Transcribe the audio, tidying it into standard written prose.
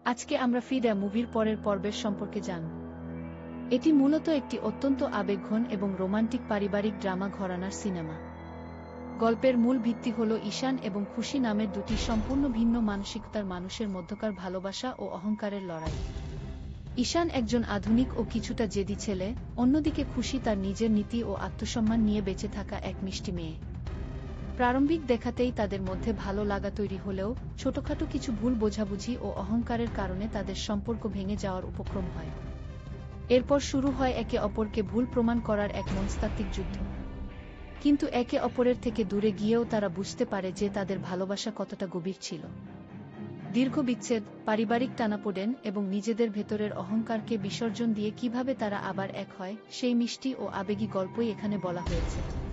আজকে আমরা ফিডা মুভির পরের পর্বের সম্পর্কে জানব। এটি মূলত একটি অত্যন্ত আবেগঘন এবং রোমান্টিক পারিবারিক ড্রামা ঘরানার সিনেমা। গল্পের মূল ভিত্তি হল ঈশান এবং খুশি নামের দুটি সম্পূর্ণ ভিন্ন মানসিকতার মানুষের মধ্যকার ভালোবাসা ও অহংকারের লড়াই। ঈশান একজন আধুনিক ও কিছুটা জেদি ছেলে, অন্যদিকে খুশি তার নিজের নীতি ও আত্মসম্মান নিয়ে বেঁচে থাকা এক মিষ্টি মেয়ে। প্রারম্ভিক দেখাতেই তাদের মধ্যে ভালো লাগা তৈরি হলেও ছোটখাটো কিছু ভুল বোঝাবুঝি ও অহংকারের কারণে তাদের সম্পর্ক ভেঙে যাওয়ার উপক্রম হয়। এরপর শুরু হয় একে অপরকে ভুল প্রমাণ করার এক মনস্তাত্ত্বিক যুদ্ধ। কিন্তু একে অপরের থেকে দূরে গিয়েও তারা বুঝতে পারে যে তাদের ভালোবাসা কতটা গভীর ছিল। দীর্ঘ বিচ্ছেদ, পারিবারিক টানাপোড়েন এবং নিজেদের ভেতরের অহংকারকে বিসর্জন দিয়ে কিভাবে তারা আবার এক হয়, সেই মিষ্টি ও আবেগী গল্পই এখানে বলা হয়েছে।